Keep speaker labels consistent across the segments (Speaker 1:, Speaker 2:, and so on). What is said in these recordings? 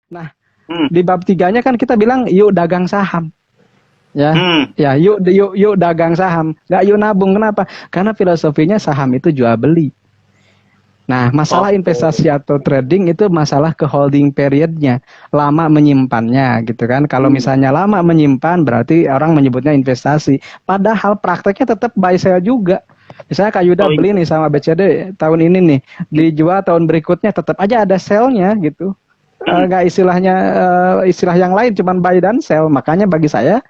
Speaker 1: Nah,
Speaker 2: Hmm.
Speaker 1: di bab 3-nya kan kita bilang yuk dagang saham. Ya, ya yuk dagang saham. Nggak yuk nabung. Kenapa? Karena filosofinya saham itu jual beli. Nah, masalah
Speaker 2: Oke.
Speaker 1: investasi atau trading itu masalah ke holding periodnya, lama menyimpannya gitu kan. Kalau
Speaker 2: Hmm.
Speaker 1: misalnya lama menyimpan berarti orang menyebutnya investasi. Padahal prakteknya tetap buy sell juga. Misalnya Kak Yuda
Speaker 2: Oh
Speaker 1: beli
Speaker 2: iya.
Speaker 1: nih sama BCD tahun ini nih, dijual tahun berikutnya tetap aja ada sell-nya gitu.
Speaker 2: Hmm.
Speaker 1: Nggak istilahnya istilah yang lain cuman buy dan sell. Makanya bagi saya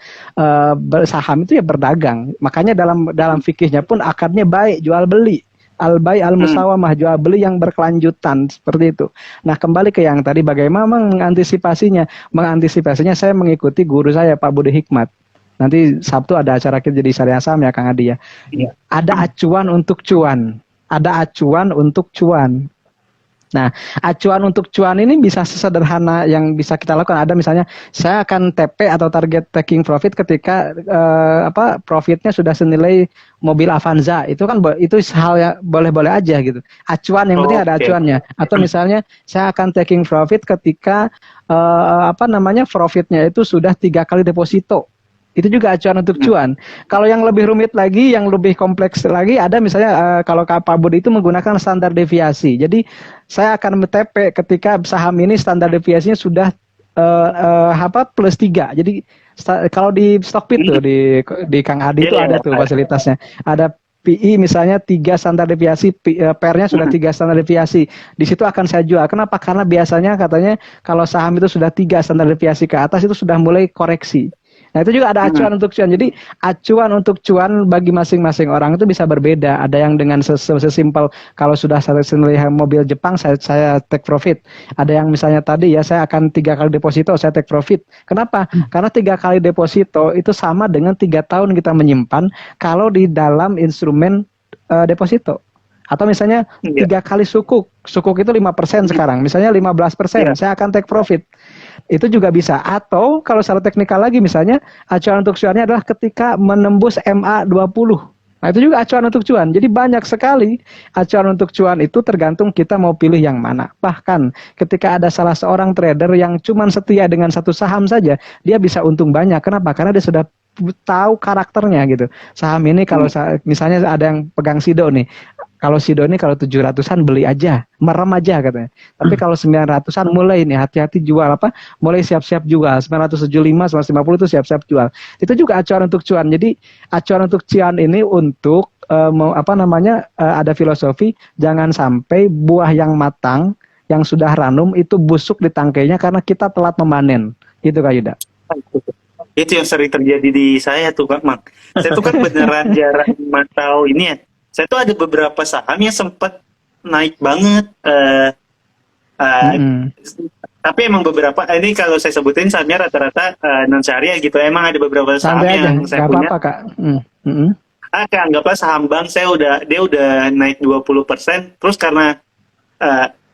Speaker 1: saham itu ya berdagang. Makanya dalam dalam fikihnya pun akadnya baik jual beli. Al bay al
Speaker 2: Hmm.
Speaker 1: musawamah, jual beli yang berkelanjutan seperti itu. Nah, kembali ke yang tadi bagaimana mengantisipasinya? Mengantisipasinya saya mengikuti guru saya Pak Budi Hikmat. Nanti Sabtu ada acara kita jadi syariah saham ya Kang Adi ya.
Speaker 2: Iya.
Speaker 1: Ada acuan untuk cuan. Ada acuan untuk cuan. Nah, acuan untuk cuan ini bisa sesederhana yang bisa kita lakukan. Ada misalnya, saya akan TP atau target taking profit ketika profitnya sudah senilai mobil Avanza. Itu kan itu hal yang boleh-boleh aja gitu. Acuan yang penting ada
Speaker 2: Oke.
Speaker 1: acuannya. Atau misalnya saya akan taking profit ketika profitnya itu sudah 3 kali deposito. Itu juga acuan untuk
Speaker 2: Hmm.
Speaker 1: cuan. Kalau yang lebih rumit lagi, yang lebih kompleks lagi, ada misalnya kalau Pak Budi itu menggunakan standar deviasi. Jadi saya akan TP ketika saham ini standar deviasinya sudah plus 3. Jadi kalau di Stockbit tuh
Speaker 2: Hmm.
Speaker 1: di Kang Adi
Speaker 2: Iya,
Speaker 1: itu
Speaker 2: iya.
Speaker 1: ada tuh fasilitasnya. Ada PI misalnya 3 standar deviasi, PER-nya sudah
Speaker 2: Hmm.
Speaker 1: 3 standar deviasi. Di situ akan saya jual. Kenapa? Karena biasanya katanya kalau saham itu sudah 3 standar deviasi ke atas itu sudah mulai koreksi. Nah, itu juga ada
Speaker 2: Hmm.
Speaker 1: acuan untuk cuan. Jadi acuan untuk cuan bagi masing-masing orang itu bisa berbeda. Ada yang dengan sesimpel kalau sudah saya senilai mobil Jepang saya take profit. Ada yang misalnya tadi ya saya akan 3 kali deposito saya take profit. Kenapa? Karena 3 kali deposito itu sama dengan 3 tahun kita menyimpan kalau di dalam instrumen deposito. Atau misalnya
Speaker 2: Iya.
Speaker 1: 3 kali sukuk. Sukuk itu 5%
Speaker 2: Hmm.
Speaker 1: sekarang. Misalnya 15%,
Speaker 2: Iya.
Speaker 1: saya akan take profit. Itu juga bisa. Atau kalau secara teknikal lagi misalnya acuan untuk cuannya adalah ketika menembus MA20. Nah, itu juga acuan untuk cuan. Jadi banyak sekali acuan untuk cuan itu tergantung kita mau pilih yang mana. Bahkan ketika ada salah seorang trader yang cuma setia dengan satu saham saja, dia bisa untung banyak. Kenapa? Karena dia sudah tahu karakternya gitu. Saham ini kalau
Speaker 2: Hmm.
Speaker 1: misalnya ada yang pegang Sido nih, kalau Sido ini kalau 700-an beli aja, merem aja katanya. Tapi kalau 900-an mulai nih hati-hati jual apa? Mulai siap-siap jual. 975, 950 itu siap-siap jual. Itu juga acuan untuk cuan. Jadi acuan untuk cuan ini untuk ada filosofi jangan sampai buah yang matang yang sudah ranum itu busuk di tangkainya karena kita telat memanen. Gitu Kak Yuda.
Speaker 2: Itu yang sering terjadi di saya tuh Kak Mak. Saya tuh kan beneran jarang mantau ini ya. Saya tuh ada beberapa saham yang sempat naik banget. Eh,
Speaker 1: Mm-mm.
Speaker 2: tapi emang beberapa ini kalau saya sebutin sahamnya rata-rata non syariah gitu. Emang ada beberapa saham
Speaker 1: Santai aja,
Speaker 2: yang saya
Speaker 1: nggak
Speaker 2: punya.
Speaker 1: apa-apa Kak. Mm-mm.
Speaker 2: Kayak anggaplah saham bank dia udah naik 20%. Terus karena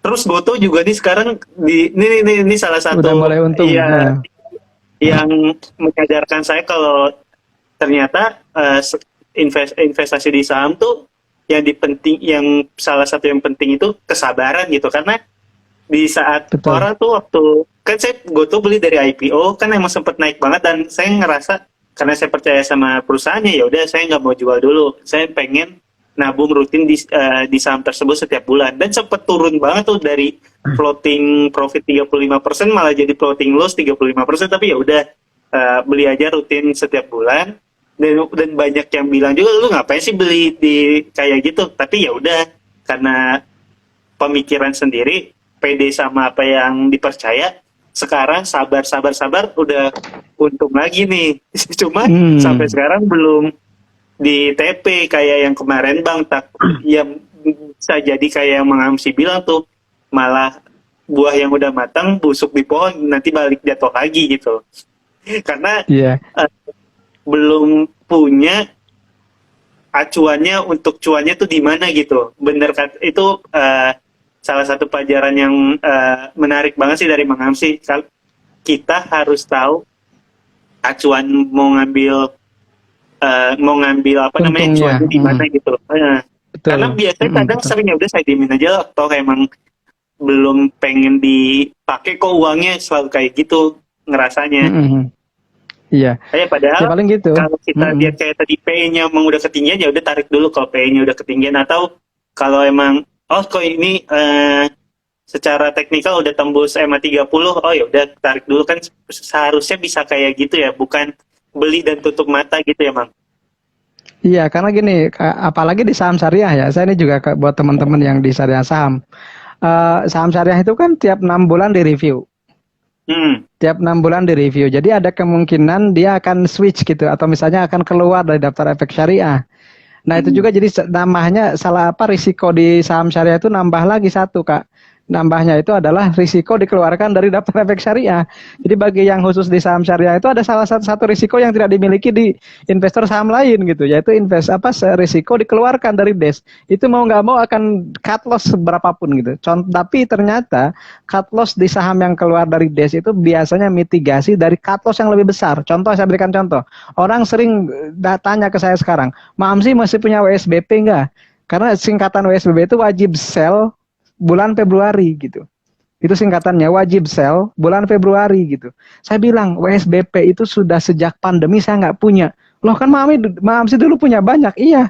Speaker 2: terus Goto juga nih sekarang ini salah
Speaker 1: Udah
Speaker 2: satu
Speaker 1: mulai untung.
Speaker 2: ya yang mengajarkan saya kalau ternyata investasi di saham tuh yang salah satu yang penting itu kesabaran gitu, karena di saat
Speaker 1: Betul.
Speaker 2: orang tuh waktu kan saya Goto beli dari IPO kan emang sempet naik banget dan saya ngerasa karena saya percaya sama perusahaannya ya udah saya nggak mau jual dulu, saya pengen nabung rutin di saham tersebut setiap bulan, dan sempet turun banget tuh dari floating profit 35% malah jadi floating loss 35%, tapi ya udah beli aja rutin setiap bulan. Dan banyak yang bilang juga lu ngapain sih beli di kayak gitu, tapi ya udah karena pemikiran sendiri, pede sama apa yang dipercaya, sekarang sabar udah untung lagi nih. Cuma sampai
Speaker 1: Hmm.
Speaker 2: sekarang belum di TP kayak yang kemarin Bang ya bisa jadi kayak yang Mengamsi bilang tuh, malah buah yang udah matang busuk di pohon nanti balik jatuh lagi gitu. Karena
Speaker 1: Iya.
Speaker 2: belum punya acuannya untuk cuannya tuh di mana gitu. Bener kan itu salah satu pelajaran yang menarik banget sih dari Mengamsi. Kita harus tahu acuan mau ngambil apa namanya
Speaker 1: Untungnya.
Speaker 2: cuannya di mana gitu.
Speaker 1: Betul.
Speaker 2: Karena biasanya kadang
Speaker 1: Betul.
Speaker 2: sering ya udah saya diemin aja toh emang belum pengen dipakai kok uangnya selalu kayak gitu ngerasanya.
Speaker 1: Iya. Ya
Speaker 2: Padahal
Speaker 1: paling gitu.
Speaker 2: kalau kita lihat kayak tadi PE-nya emang udah ketinggian ya udah tarik dulu kalau PE-nya udah ketinggian, atau kalau emang kok ini secara teknikal udah tembus EMA 30, ya udah tarik dulu, kan seharusnya bisa kayak gitu ya, bukan beli dan tutup mata gitu ya, Mang.
Speaker 1: Iya, karena gini, apalagi di saham syariah ya. Saya ini juga buat teman-teman yang di syariah saham. Saham syariah itu kan tiap 6 bulan direview. Tiap 6 bulan direview. Jadi ada kemungkinan dia akan switch gitu, atau misalnya akan keluar dari daftar efek syariah. Nah itu juga jadi namanya risiko di saham syariah itu nambah lagi satu, Kak. Nambahnya itu adalah risiko dikeluarkan dari daftar efek syariah. Jadi bagi yang khusus di saham syariah itu ada salah satu risiko yang tidak dimiliki di investor saham lain gitu, yaitu risiko dikeluarkan dari DES. Itu mau nggak mau akan cut loss berapapun gitu. Tapi ternyata cut loss di saham yang keluar dari DES itu biasanya mitigasi dari cut loss yang lebih besar. Contoh, saya berikan contoh. Orang sering tanya ke saya sekarang, Mamsi masih punya WSBP nggak? Karena singkatan WSBP itu wajib sell bulan Februari gitu. Itu singkatannya, wajib sell bulan Februari gitu. Saya bilang WSBP itu sudah sejak pandemi saya nggak punya. Loh kan Mamsi dulu punya banyak. Iya,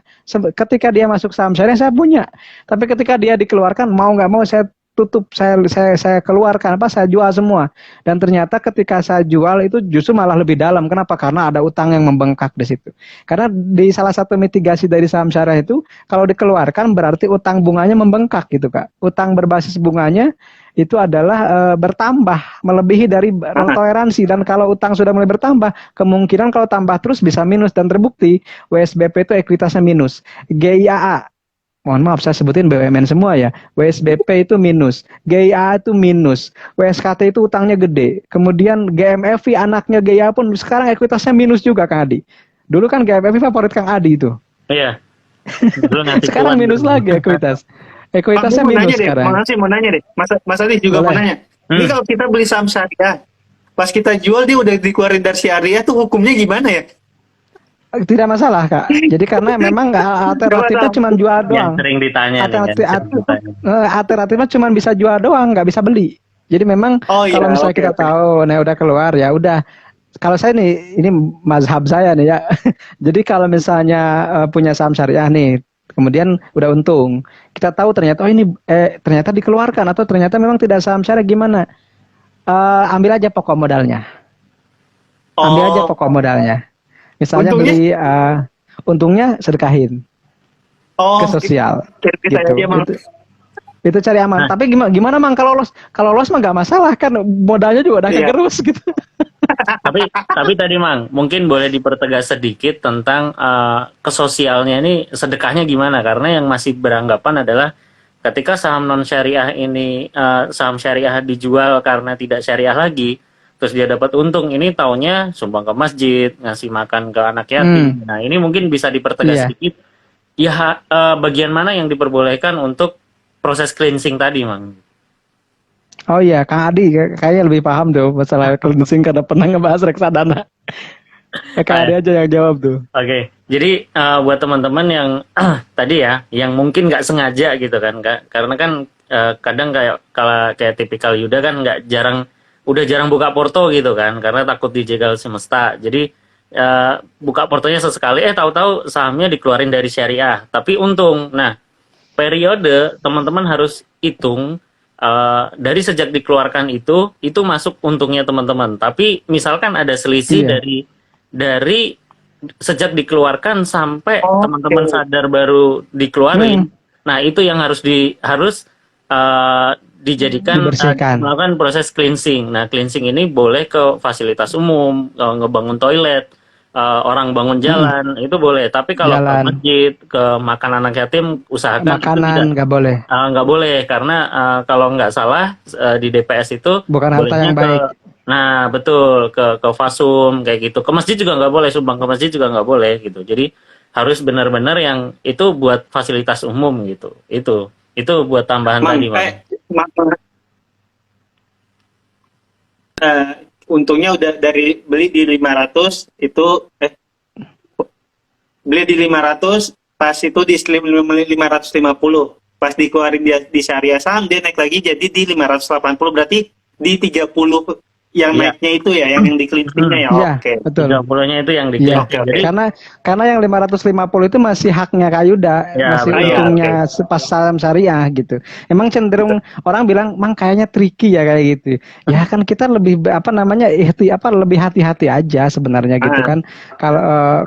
Speaker 1: ketika dia masuk saham syariah saya punya. Tapi ketika dia dikeluarkan mau nggak mau saya tutup, saya keluarkan, saya jual semua. Dan ternyata ketika saya jual itu justru malah lebih dalam. Kenapa? Karena ada utang yang membengkak di situ. Karena di salah satu mitigasi dari saham syariah itu, kalau dikeluarkan berarti utang bunganya membengkak gitu, Kak. Utang berbasis bunganya itu adalah bertambah melebihi dari toleransi, dan kalau utang sudah mulai bertambah, kemungkinan kalau tambah terus bisa minus, dan terbukti WSBP itu ekuitasnya minus. GIAA, mohon maaf saya sebutin BUMN semua ya. WSBP itu minus, GIA itu minus, WSKT itu utangnya gede. Kemudian GMFI anaknya GIA pun sekarang ekuitasnya minus juga, Kang Adi. Dulu kan GMFI favorit Kang Adi itu.
Speaker 3: Iya.
Speaker 1: Sekarang minus lagi ekuitas. Ekuitasnya minus sekarang.
Speaker 2: Mau nanya deh. Mas Adi juga mau nanya. Ini kalau kita beli saham syariah, pas kita jual dia udah dikeluarin dari syariah tuh hukumnya gimana ya?
Speaker 1: Tidak masalah, Kak. Jadi karena memang alternatifnya cuma jual doang.
Speaker 3: Yang sering ditanya.
Speaker 1: Alternatifnya cuma bisa jual doang, nggak bisa beli. Jadi memang kalau misalnya kita tahu, udah keluar ya udah. Kalau saya ini mazhab saya nih ya. Jadi kalau misalnya punya saham syariah nih, kemudian udah untung, kita tahu ternyata ini ternyata dikeluarkan atau ternyata memang tidak saham syariah, gimana? Ambil aja pokok modalnya. Ambil aja pokok modalnya. Misalnya beli untungnya sedekahin ke sosial gitu. Itu cari aman. Tapi gimana Mang, kalau loss mah nggak masalah kan, modalnya juga udah kegerus gitu.
Speaker 3: tapi tadi Mang, mungkin boleh dipertegas sedikit tentang kesosialnya ini, sedekahnya gimana, karena yang masih beranggapan adalah ketika saham non syariah ini saham syariah dijual karena tidak syariah lagi, terus dia dapat untung, ini taunya sumbang ke masjid, ngasih makan ke anak yatim. Nah ini mungkin bisa dipertegas sedikit ya, bagian mana yang diperbolehkan untuk proses cleansing tadi, Mang?
Speaker 1: Oh iya, Kang Adi kayaknya lebih paham tuh masalah cleansing karena pernah ngebahas reksadana. Kang Adi aja yang jawab tuh.
Speaker 3: Oke. Jadi buat teman-teman yang tadi ya, yang mungkin nggak sengaja gitu kan, karena kan kadang kayak tipikal Yuda kan udah jarang buka porto gitu kan, karena takut dijegal semesta. Jadi buka portonya sesekali, tahu-tahu sahamnya dikeluarin dari syariah, tapi untung. Nah, periode teman-teman harus hitung dari sejak dikeluarkan itu masuk untungnya teman-teman. Tapi misalkan ada selisih dari sejak dikeluarkan sampai teman-teman sadar baru dikeluarin. Nah, itu yang harus dijadikan melakukan proses cleansing. Nah, cleansing ini boleh ke fasilitas umum, ngebangun toilet, orang bangun jalan, itu boleh. Tapi kalau ke masjid, ke makan anak yatim, usahakan
Speaker 1: makanan nggak boleh.
Speaker 3: Nggak boleh, karena kalau nggak salah di DPS itu
Speaker 1: bukan harta yang baik.
Speaker 3: Nah, betul, ke fasum kayak gitu. Ke masjid juga nggak boleh, sumbang ke masjid juga nggak boleh gitu. Jadi harus benar-benar yang itu buat fasilitas umum gitu. Itu buat tambahan tadi,
Speaker 2: untungnya udah dari beli di 500 itu beli di 500 pas itu di 550 Pas dikeluarin di syariah saham dia naik lagi jadi di 580, berarti di 30 yang
Speaker 3: Iya.
Speaker 2: naiknya itu ya, yang di kelingkingnya ya.
Speaker 1: Iya,
Speaker 2: Oke.
Speaker 1: betul.
Speaker 3: 30-nya itu yang
Speaker 1: Iya.
Speaker 3: diklaim.
Speaker 2: Oke, oke.
Speaker 3: Jadi
Speaker 1: Karena yang 550 itu masih haknya Kayuda,
Speaker 3: Ya,
Speaker 1: masih
Speaker 3: betul.
Speaker 1: untungnya pas saham syariah gitu. Emang cenderung orang bilang, "Mang kayaknya tricky ya kayak gitu." Ya kan kita lebih lebih hati-hati aja sebenarnya gitu
Speaker 2: Ah.
Speaker 1: kan.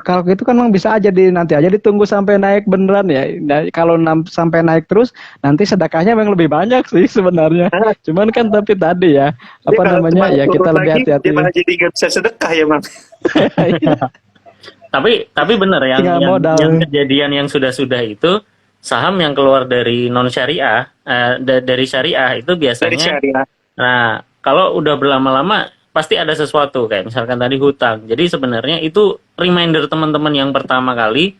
Speaker 1: Kalau gitu kan Mang bisa aja nanti aja ditunggu sampai naik beneran ya. Nah, kalau sampai naik terus nanti sedekahnya memang lebih banyak sih sebenarnya.
Speaker 2: Ah.
Speaker 1: Cuman kan tapi tadi ya
Speaker 2: Jadi kalau cuma
Speaker 1: ya kita
Speaker 2: turun
Speaker 1: lebih
Speaker 2: lagi,
Speaker 1: hati-hati.
Speaker 2: dia malah jadi nggak bisa sedekah ya, Bang.
Speaker 3: tapi benar
Speaker 1: Tinggal
Speaker 3: yang
Speaker 1: modal.
Speaker 3: kejadian yang sudah-sudah itu saham yang keluar dari non syariah dari syariah itu
Speaker 2: Dari
Speaker 3: biasanya.
Speaker 2: syariah.
Speaker 3: Nah, kalau udah berlama-lama pasti ada sesuatu kayak misalkan tadi hutang. Jadi sebenarnya itu reminder teman-teman yang pertama kali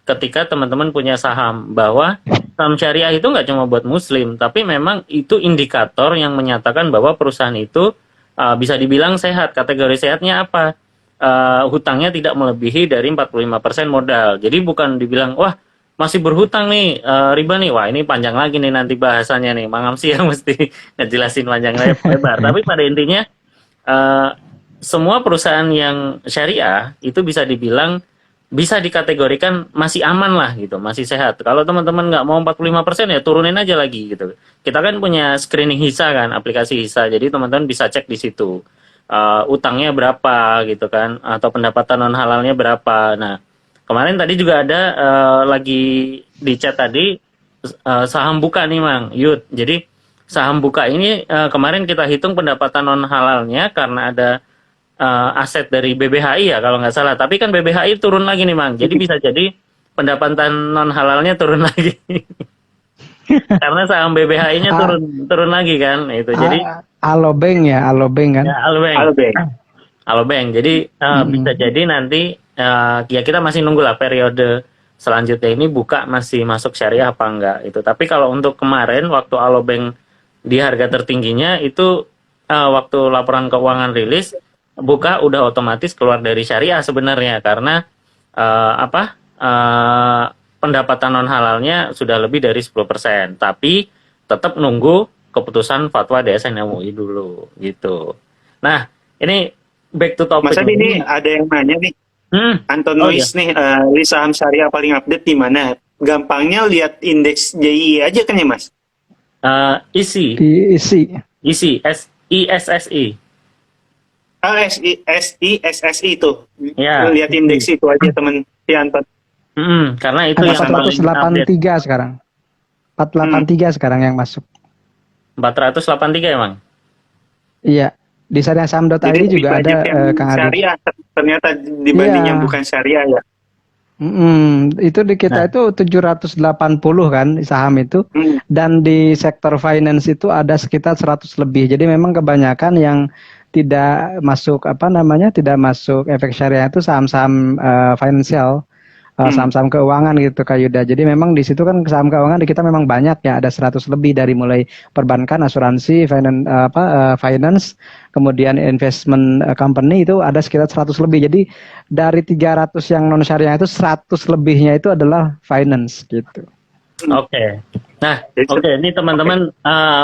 Speaker 3: ketika teman-teman punya saham bahwa saham syariah itu nggak cuma buat muslim, tapi memang itu indikator yang menyatakan bahwa perusahaan itu bisa dibilang sehat. Kategori sehatnya apa? Hutangnya tidak melebihi dari 45% modal. Jadi bukan dibilang, wah masih berhutang nih, riba nih, wah ini panjang lagi nih nanti bahasanya nih, Mang Amsi yang mesti ngejelasin panjang lebar. Tapi pada intinya, semua perusahaan yang syariah itu bisa dibilang bisa dikategorikan masih aman lah gitu, masih sehat. Kalau teman-teman nggak mau 45% ya turunin aja lagi gitu. Kita kan punya screening hisa kan, aplikasi hisa, jadi teman-teman bisa cek di situ. Utangnya berapa gitu kan, atau pendapatan non halalnya berapa. Nah, kemarin tadi juga ada lagi di chat tadi saham buka nih Mang Yud. Jadi saham buka ini kemarin kita hitung pendapatan non halalnya karena ada aset dari BBHI ya kalau nggak salah. Tapi kan BBHI turun lagi nih Mang. Jadi bisa jadi pendapatan non halalnya turun lagi. Karena saham BBHI-nya turun lagi kan itu. Jadi
Speaker 1: Alobank kan.
Speaker 3: ya, Alobank. Alobank. Jadi bisa jadi nanti ya kita masih nunggu lah periode selanjutnya ini buka masih masuk syariah apa enggak itu. Tapi kalau untuk kemarin waktu Alobank di harga tertingginya itu waktu laporan keuangan rilis buka udah otomatis keluar dari syariah sebenarnya karena pendapatan non halalnya sudah lebih dari 10%. Tapi tetap nunggu keputusan fatwa DSN MUI dulu gitu. Nah, ini back to topic.
Speaker 2: Mas Adi ini ada yang nanya nih. Anton Nois nih, list saham syariah paling update di mana? Gampangnya lihat indeks JI aja kan ya, Mas?
Speaker 3: ISI. ISSI.
Speaker 2: SI itu.
Speaker 3: Ya.
Speaker 2: Lihat indeks itu aja teman si Anton.
Speaker 3: Karena itu
Speaker 1: Ada
Speaker 3: yang paling update.
Speaker 1: 483 sekarang. 483 sekarang yang masuk.
Speaker 3: 483 emang?
Speaker 1: Iya. Di syariahsaham.id juga ada Kang Adi.
Speaker 2: Syariah ternyata dibanding yang bukan syariah ya.
Speaker 1: Itu di kita itu 780 kan saham itu. Dan di sektor finance itu ada sekitar 100 lebih. Jadi memang kebanyakan yang tidak masuk tidak masuk efek syariah itu saham-saham finansial, saham-saham keuangan gitu Kak Yuda. Jadi memang di situ kan saham keuangan di kita memang banyak ya, ada 100 lebih dari mulai perbankan, asuransi, finance, kemudian investment company itu ada sekitar 100 lebih. Jadi dari 300 yang non syariah itu 100 lebihnya itu adalah finance gitu.
Speaker 3: Oke. Nah, ini teman-teman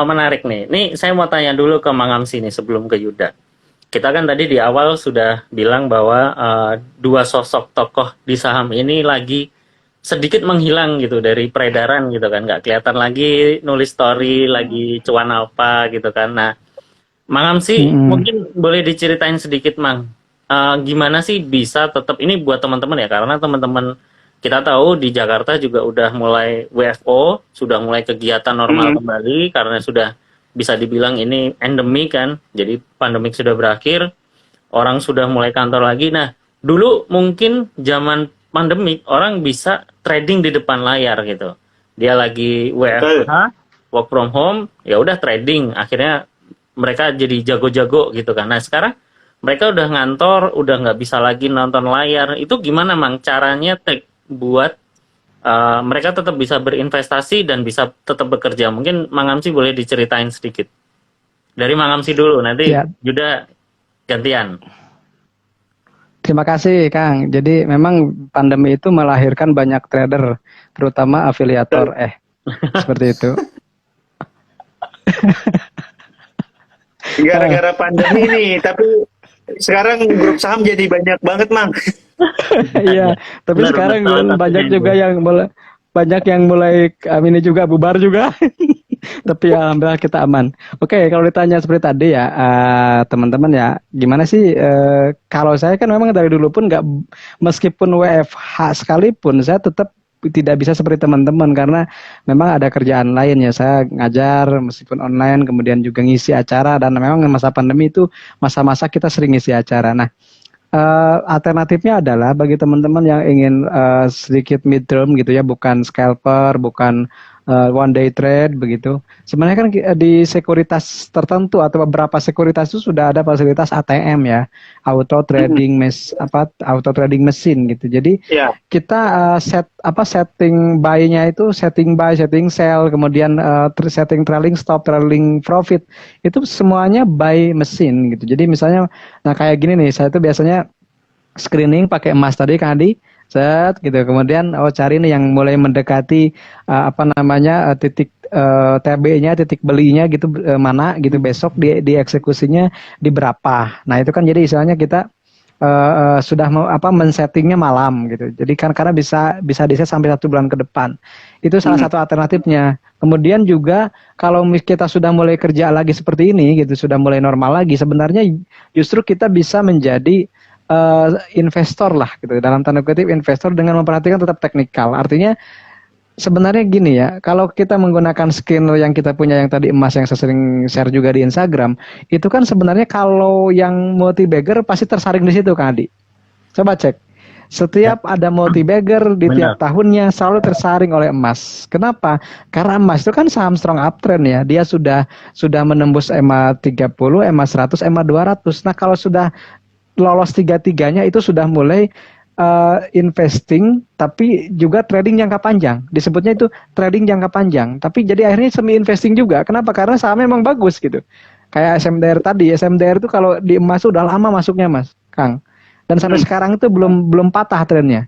Speaker 3: menarik nih. Nih saya mau tanya dulu ke Mang Amsi nih sebelum ke Yuda. Kita kan tadi di awal sudah bilang bahwa dua sosok tokoh di saham ini lagi sedikit menghilang gitu dari peredaran gitu kan. Nggak kelihatan lagi nulis story, lagi cuan apa gitu kan. Nah, Mang Amsi mungkin boleh diceritain sedikit Mang. Gimana sih bisa tetap, ini buat teman-teman ya, karena teman-teman kita tahu di Jakarta juga udah mulai WFO, sudah mulai kegiatan normal kembali karena sudah bisa dibilang ini endemi kan. Jadi pandemik sudah berakhir, orang sudah mulai kantor lagi. Nah, dulu mungkin zaman pandemik orang bisa trading di depan layar gitu. Dia lagi WFH, work from home, ya udah trading. Akhirnya mereka jadi jago-jago gitu kan. Nah, sekarang mereka udah ngantor, udah nggak bisa lagi nonton layar. Itu gimana Mang caranya buat mereka tetap bisa berinvestasi dan bisa tetap bekerja? Mungkin Mang Amsi boleh diceritain sedikit. Dari Mang Amsi dulu, nanti Yuda gantian.
Speaker 1: Terima kasih Kang. Jadi memang pandemi itu melahirkan banyak trader, terutama afiliator Seperti itu.
Speaker 2: Gara-gara pandemi nih, tapi sekarang grup saham jadi banyak banget, Mang.
Speaker 1: Iya, tapi
Speaker 3: Benar,
Speaker 1: sekarang
Speaker 3: betul,
Speaker 1: kan banyak
Speaker 3: tapi
Speaker 1: juga
Speaker 3: itu.
Speaker 1: yang mulai ini juga bubar juga. Tapi ya alhamdulillah kita aman. Oke, kalau ditanya seperti tadi ya, teman-teman ya, gimana sih? Kalau saya kan memang dari dulu pun nggak, meskipun WFH sekalipun, saya tetap tidak bisa seperti teman-teman karena memang ada kerjaan lain ya. Saya ngajar meskipun online, kemudian juga ngisi acara dan memang masa pandemi itu masa-masa kita sering ngisi acara. Nah, alternatifnya adalah bagi teman-teman yang ingin sedikit mid-term gitu ya, bukan scalper, bukan one day trade begitu. Sebenarnya kan di sekuritas tertentu atau beberapa sekuritas itu sudah ada fasilitas ATM ya, auto trading mesin gitu. Jadi
Speaker 2: Ya,
Speaker 1: kita setting buy-nya itu setting buy, setting sell, kemudian setting trailing stop, trailing profit. Itu semuanya by mesin gitu. Jadi misalnya nah kayak gini nih, saya tuh biasanya screening pakai emas tadi Kang Adi, set gitu. Kemudian cari nih yang mulai mendekati titik TB-nya, titik belinya gitu mana gitu, besok dieksekusinya di berapa. Nah, itu kan jadi istilahnya kita sudah men-settingnya malam gitu. Jadi kan karena bisa di-set sampai 1 bulan ke depan. Itu salah satu alternatifnya. Kemudian juga kalau kita sudah mulai kerja lagi seperti ini gitu, sudah mulai normal lagi, sebenarnya justru kita bisa menjadi investor lah gitu. Dalam tanda kutip investor dengan memperhatikan tetap teknikal. Artinya sebenarnya gini ya, kalau kita menggunakan scanner yang kita punya yang tadi emas yang saya sering share juga di Instagram, itu kan sebenarnya kalau yang multi bagger pasti tersaring di situ Kang Adi. Coba cek. Setiap ada multi bagger di tiap
Speaker 3: Benar.
Speaker 1: tahunnya selalu tersaring oleh emas. Kenapa? Karena emas itu kan saham strong uptrend ya. Dia sudah menembus EMA 30, EMA 100, EMA 200. Nah, kalau sudah lolos tiga-tiganya itu sudah mulai investing tapi juga trading jangka panjang. Disebutnya itu trading jangka panjang. Tapi jadi akhirnya semi investing juga. Kenapa? Karena sahamnya memang bagus gitu. Kayak SMDR tadi. SMDR itu kalau di emas udah lama masuknya Mas, Kang. Dan sampai sekarang itu belum patah trennya.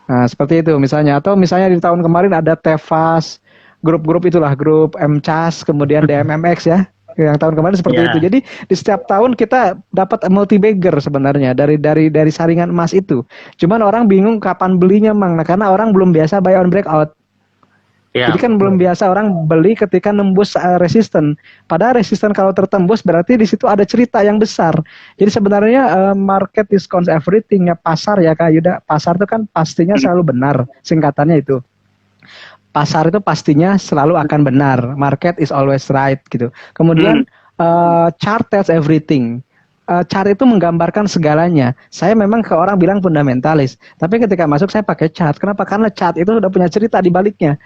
Speaker 1: Nah, seperti itu misalnya. Atau misalnya di tahun kemarin ada Tefas, grup-grup itulah, grup MCAS, kemudian DMMX ya. Yang tahun kemarin seperti itu.
Speaker 3: Ya,
Speaker 1: Jadi di setiap tahun kita dapat multi bagger sebenarnya dari saringan emas itu. Cuman orang bingung kapan belinya, Mang. Nah, karena orang belum biasa buy on breakout.
Speaker 3: ya,
Speaker 1: Jadi kan belum biasa orang beli ketika nembus resisten. Padahal resisten kalau tertembus berarti di situ ada cerita yang besar. Jadi sebenarnya market discounts everything ya, pasar ya Kak Yuda. Pasar itu kan pastinya selalu benar. Singkatannya itu. Pasar itu pastinya selalu akan benar. Market is always right gitu. Kemudian chart tells everything. Chart itu menggambarkan segalanya. Saya memang ke orang bilang fundamentalis, tapi ketika masuk saya pakai chart. Kenapa? Karena chart itu sudah punya cerita di baliknya.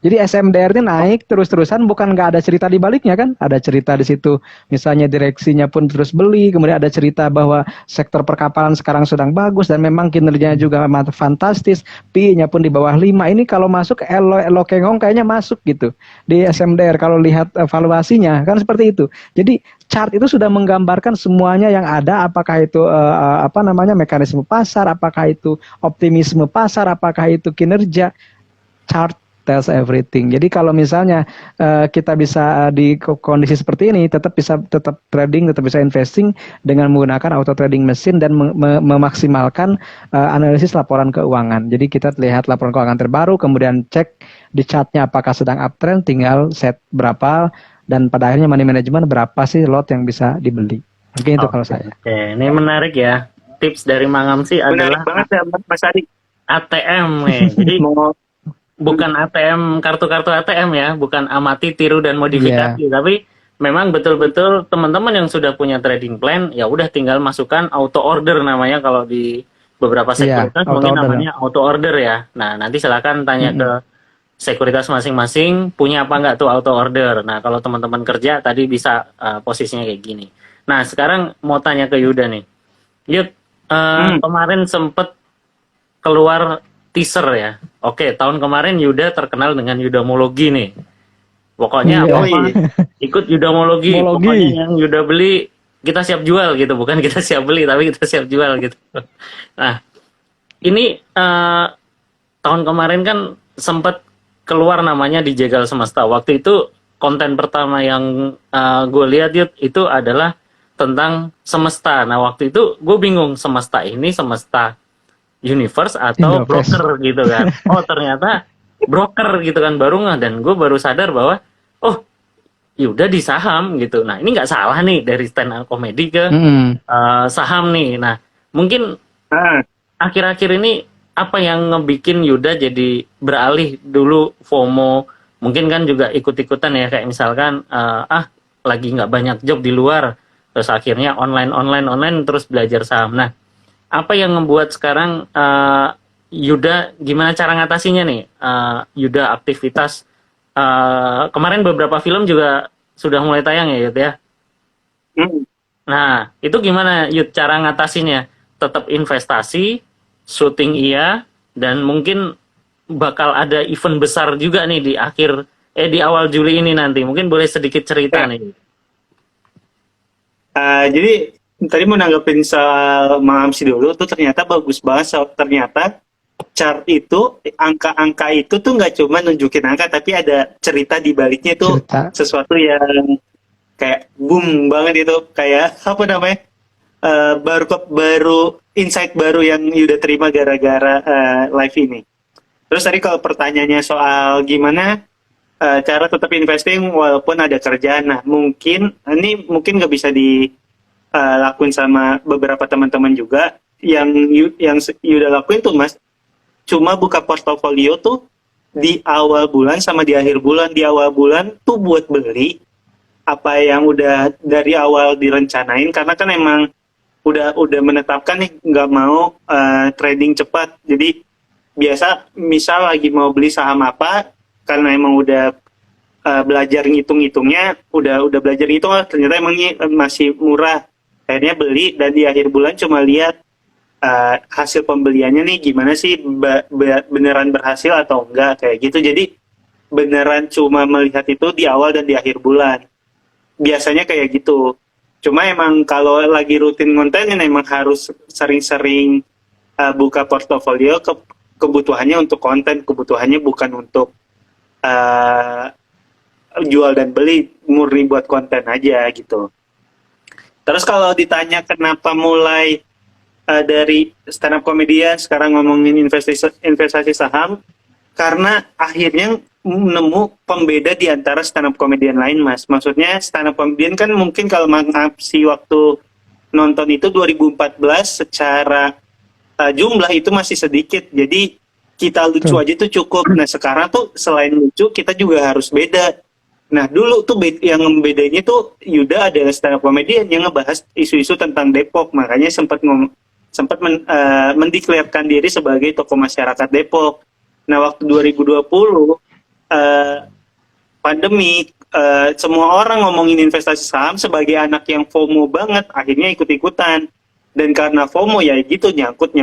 Speaker 1: Jadi SMDR ini naik terus-terusan, bukan nggak ada cerita di baliknya kan? Ada cerita di situ. Misalnya direksinya pun terus beli, kemudian ada cerita bahwa sektor perkapalan sekarang sedang bagus dan memang kinerjanya juga fantastis. PI-nya pun di bawah 5. Ini kalau masuk Elo Kengong kayaknya masuk gitu di SMDR kalau lihat valuasinya kan seperti itu. Jadi chart itu sudah menggambarkan semuanya yang ada, apakah itu mekanisme pasar, apakah itu optimisme pasar, apakah itu kinerja. Chart tells everything. Jadi kalau misalnya kita bisa di kondisi seperti ini tetap trading, tetap bisa investing dengan menggunakan auto trading mesin dan memaksimalkan analisis laporan keuangan. Jadi kita lihat laporan keuangan terbaru, kemudian cek di chartnya apakah sedang uptrend, tinggal set berapa dan pada akhirnya money management berapa sih lot yang bisa dibeli. Mungkin itu kalau saya.
Speaker 3: Oke, ini menarik ya. Tips dari Mangam sih
Speaker 2: menarik
Speaker 3: adalah
Speaker 2: banget ya Mas Adi.
Speaker 3: ATM nih. Jadi
Speaker 2: Mau
Speaker 3: bukan ATM, kartu-kartu ATM ya, bukan amati, tiru dan modifikasi, tapi memang betul-betul teman-teman yang sudah punya trading plan ya udah tinggal masukkan auto order namanya kalau di beberapa sekuritas mungkin namanya auto order ya. Nah, nanti silakan tanya ke sekuritas masing-masing punya apa nggak tuh auto order. Nah, kalau teman-teman kerja tadi bisa posisinya kayak gini. Nah, sekarang mau tanya ke Yuda nih. Yud, kemarin sempet keluar teaser ya. Oke, tahun kemarin Yuda terkenal dengan Yudamologi nih. Pokoknya ikut Yudamologi. Pokoknya yang Yuda beli kita siap jual gitu, bukan kita siap beli tapi kita siap jual gitu. Nah, ini tahun kemarin kan sempat keluar namanya Dijegal Semesta. Waktu itu konten pertama yang gue lihat itu adalah tentang semesta. Nah waktu itu gue bingung, semesta ini semesta universe atau
Speaker 1: Indoverse.
Speaker 3: broker gitu kan. Oh ternyata broker gitu kan, baru nggak, dan gue baru sadar bahwa oh yaudah di saham gitu. Nah ini nggak salah nih dari stand up comedy ke
Speaker 1: Mm-mm.
Speaker 3: saham nih. Nah mungkin
Speaker 2: Ah,
Speaker 3: akhir-akhir ini apa yang ngebikin Yuda jadi beralih dulu FOMO? Mungkin kan juga ikut-ikutan ya, kayak misalkan lagi nggak banyak job di luar, terus akhirnya online terus belajar saham. Nah, apa yang membuat sekarang Yuda gimana cara ngatasinya nih? Yuda aktivitas kemarin beberapa film juga sudah mulai tayang ya Yud ya.
Speaker 2: hmm.
Speaker 3: Nah, itu gimana Yud cara ngatasinnya? Tetap investasi, syuting iya, dan mungkin bakal ada event besar juga nih di awal Juli ini nanti. Mungkin boleh sedikit cerita
Speaker 2: Ya.
Speaker 3: nih.
Speaker 2: Jadi tadi mau nanggepin soal Mamsi dulu tuh, ternyata bagus banget. Ternyata chart itu, angka-angka itu tuh nggak cuma nunjukin angka, tapi ada cerita di baliknya tuh,
Speaker 1: Cerita.
Speaker 2: sesuatu yang kayak boom banget itu, kayak apa namanya, baru insight baru yang udah terima gara-gara live ini. Terus tadi kalau pertanyaannya soal gimana cara tetap investing walaupun ada kerjaan, nah mungkin ini nggak bisa dilakuin sama beberapa teman-teman juga. Yang udah lakuin tuh Mas, cuma buka portofolio tuh di awal bulan sama di akhir bulan. Di awal bulan tuh buat beli apa yang udah dari awal direncanain, karena kan emang udah menetapkan nih nggak mau trading cepat. Jadi biasa misal lagi mau beli saham apa, karena emang udah belajar ngitung-ngitungnya, udah belajar ngitung, ternyata emangnya masih murah, akhirnya beli, dan di akhir bulan cuma lihat hasil pembeliannya nih gimana sih, beneran berhasil atau enggak, kayak gitu. Jadi beneran cuma melihat itu di awal dan di akhir bulan, biasanya kayak gitu. Cuma emang kalau lagi rutin konten, emang harus sering-sering buka portofolio. Kebutuhannya untuk konten, kebutuhannya bukan untuk jual dan beli, murni buat konten aja gitu. Terus kalau ditanya kenapa mulai dari stand up comedian sekarang ngomongin investasi saham, karena akhirnya nemu pembeda di antara stand up comedian lain, Mas. Maksudnya stand up comedian kan mungkin kalau mengabsi waktu nonton itu 2014 secara jumlah itu masih sedikit. Jadi kita lucu aja tuh cukup. Nah sekarang tuh selain lucu, kita juga harus beda. Nah dulu tuh yang membedanya tuh Yuda adalah stand up comedian yang ngebahas isu-isu tentang Depok, makanya sempat mendeklarasikan diri sebagai tokoh masyarakat Depok. Nah waktu 2020 pandemi, semua orang ngomongin investasi saham, sebagai anak yang FOMO banget, akhirnya ikut-ikutan. Dan karena FOMO ya gitu, nyangkut